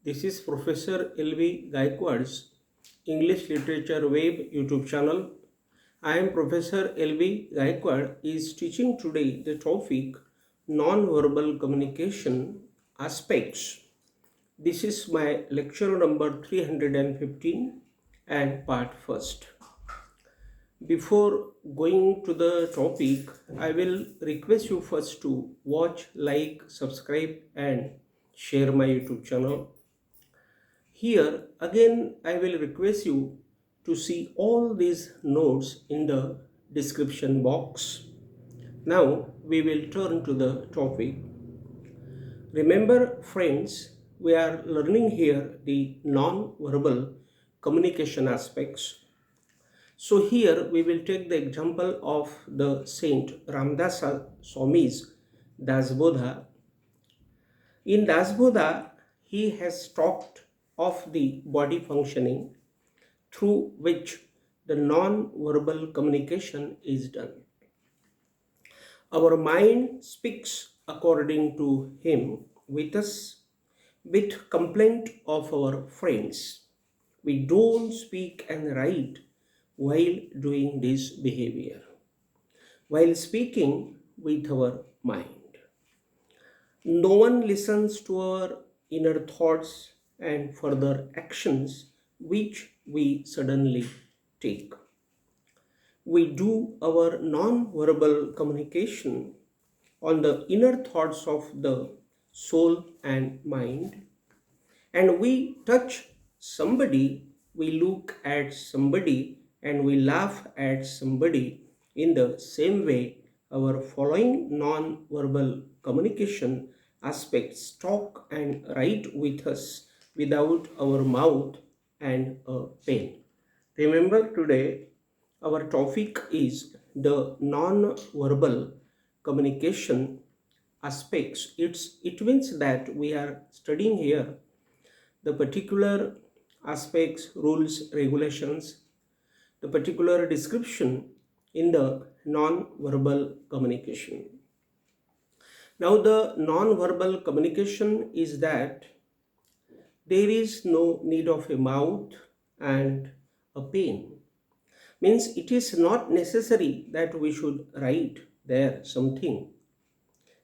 This is Professor L.B. Gayakawad's English Literature Web YouTube channel. I am Professor L.B. Gayakawad is teaching today the topic Non-Verbal Communication Aspects. This is my lecture number 315 and part first. Before going to the topic, I will request you first to watch, like, subscribe and share my YouTube channel. Here again I will request you to see all these notes in the description box. Now we will turn to the topic. Remember friends, we are learning here the non-verbal communication aspects. So here we will take the example of the Saint Ramdas Swami's Dasbodha. In Dasbodha, he has talked of the body functioning through which the non-verbal communication is done. Our mind speaks according to him with us, with complaint of our friends. We don't speak and write while doing this behavior, while speaking with our mind. No one listens to our inner thoughts and further actions which we suddenly take. We do our non-verbal communication on the inner thoughts of the soul and mind, and we touch somebody, we look at somebody, and we laugh at somebody. In the same way, our following non-verbal communication aspects talk and write with us without our mouth and a pen. Remember, today our topic is the non-verbal communication aspects. It means that we are studying here the particular aspects, rules, regulations, the particular description in the non-verbal communication. Now the non-verbal communication is that there is no need of a mouth and a pen. Means it is not necessary that we should write there something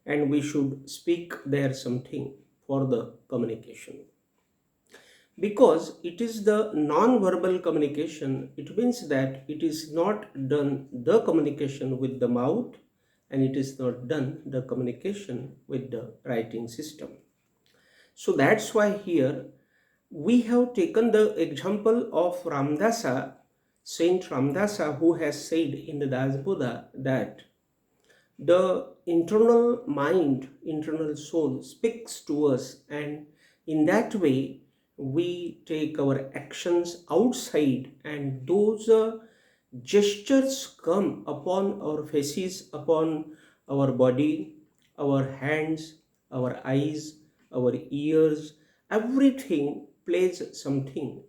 and we should speak there something for the communication. Because it is the non-verbal communication, it means that it is not done the communication with the mouth and it is not done the communication with the writing system. So that's why here we have taken the example of Ramdasa, Saint Ramdasa, who has said in the Dasbodha that the internal mind, internal soul speaks to us, and in that way we take our actions outside, and those gestures come upon our faces, upon our body, our hands, our eyes, our ears. Everything plays something.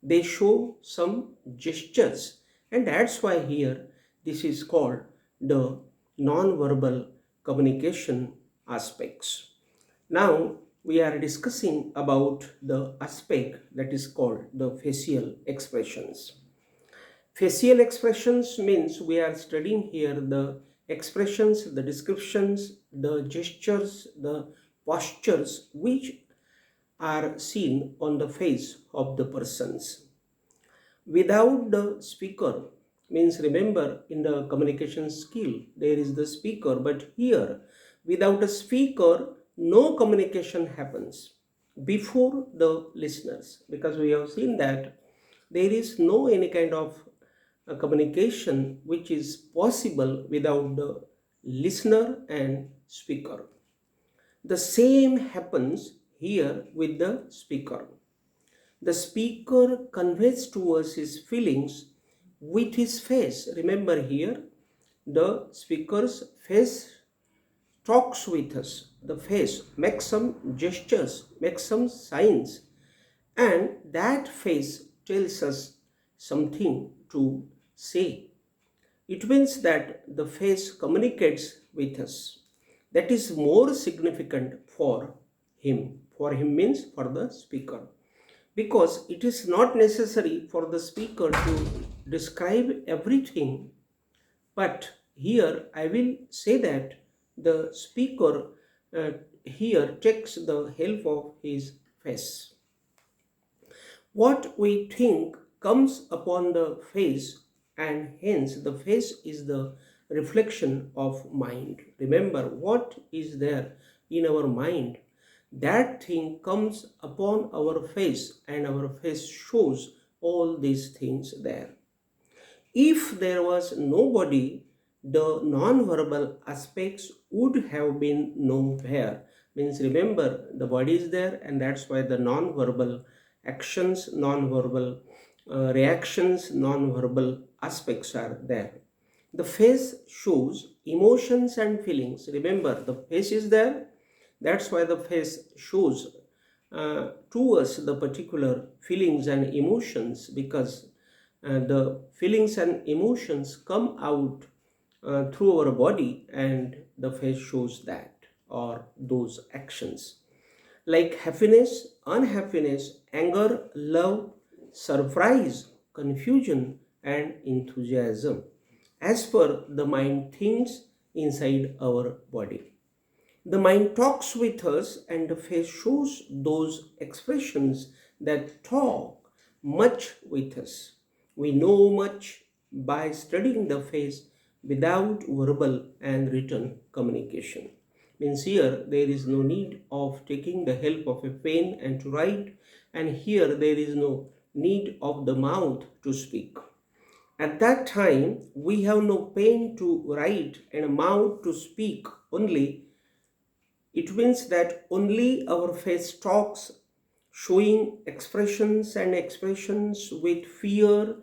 They show some gestures, and that's why here this is called the non-verbal communication aspects. Now we are discussing about the aspect that is called the facial expressions. Facial expressions means we are studying here the expressions, the descriptions, the gestures, the postures which are seen on the face of the persons. Without the speaker, means remember in the communication skill there is the speaker, but here without a speaker no communication happens before the listeners, because we have seen that there is no any kind of communication which is possible without the listener and speaker. The same happens here with the speaker. The speaker conveys to us his feelings with his face. Remember here, the speaker's face talks with us. The face makes some gestures, makes some signs, and that face tells us something to say. It means that the face communicates with us. That is more significant for him, For him means for the speaker, because it is not necessary for the speaker to describe everything. But here I will say that the speaker here takes the help of his face. What we think comes upon the face, and hence the face is the reflection of mind. Remember, what is there in our mind, that thing comes upon our face, and our face shows all these things there. If there was nobody, the non-verbal aspects would have been nowhere. Means remember, the body is there, and that's why the non-verbal actions, non-verbal reactions, non-verbal aspects are there. The face shows emotions and feelings. Remember, the face is there. That's why the face shows to us the particular feelings and emotions, because the feelings and emotions come out through our body, and the face shows that, or those actions, like happiness, unhappiness, anger, love, surprise, confusion, and enthusiasm, as per the mind thinks inside our body. The mind talks with us, and the face shows those expressions that talk much with us. We know much by studying the face without verbal and written communication. Means here there is no need of taking the help of a pen and to write, and here there is no need of the mouth to speak. At that time, we have no pen to write and a mouth to speak only. It means that only our face talks, showing expressions and expressions with fear,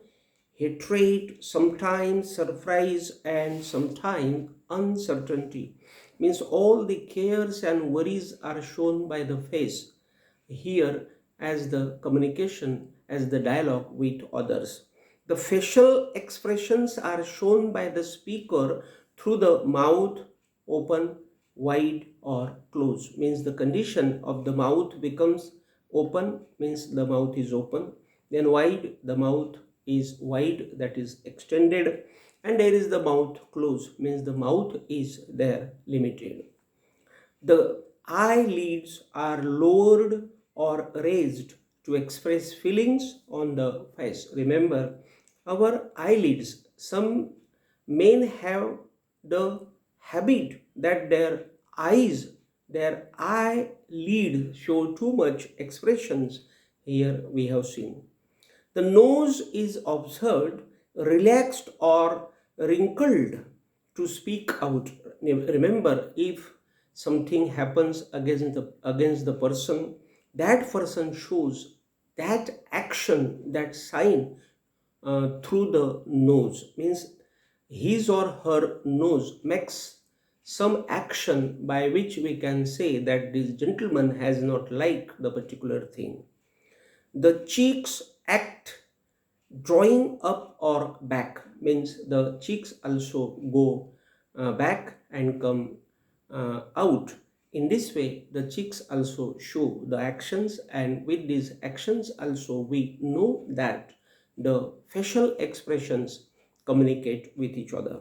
hatred, sometimes surprise, and sometimes uncertainty. Means all the cares and worries are shown by the face here as the communication, as the dialogue with others. The facial expressions are shown by the speaker through the mouth open, wide, or closed. Means the condition of the mouth becomes open, means the mouth is open, then wide, the mouth is wide, that is extended, and there is the mouth closed, means the mouth is there limited. The eyelids are lowered or raised to express feelings on the face. Remember, our eyelids, some men have the habit that their eyes, their eyelids show too much expressions. Here we have seen. The nose is observed relaxed or wrinkled to speak out. Remember, if something happens against the person, that person shows that action, that sign through the nose. Means his or her nose makes some action by which we can say that this gentleman has not liked the particular thing. The cheeks act drawing up or back, means the cheeks also go back and come out. In this way, the cheeks also show the actions, and with these actions also we know that the facial expressions communicate with each other.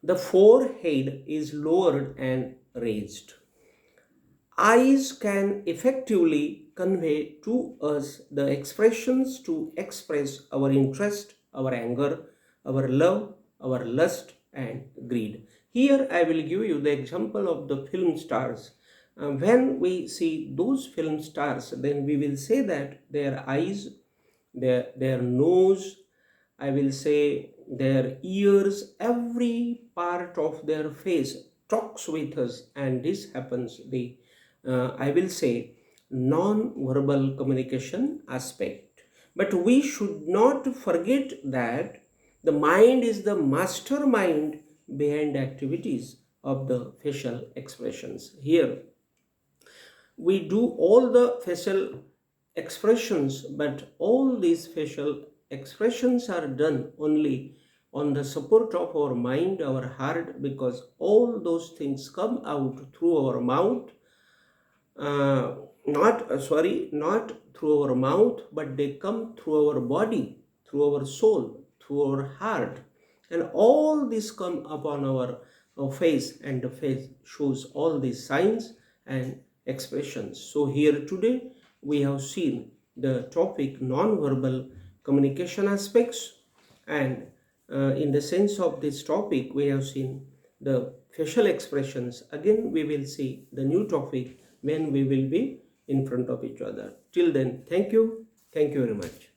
The forehead is lowered and raised. Eyes can effectively convey to us the expressions to express our interest, our anger, our love, our lust, and greed. Here I will give you the example of the film stars. When we see those film stars, then we will say that their eyes, their nose, I will say their ears, every part of their face talks with us, and this happens I will say non-verbal communication aspect. But we should not forget that the mind is the mastermind behind activities of the facial expressions. Here we do all the facial expressions, but all these facial expressions are done only on the support of our mind, our heart, because all those things come out through our mouth, not through our mouth, but they come through our body, through our soul, through our heart. And all this come upon our face, and the face shows all these signs and expressions. So here today we have seen the topic non-verbal communication aspects, and in the sense of this topic we have seen the facial expressions. Again we will see the new topic when we will be in front of each other. Till then, thank you very much.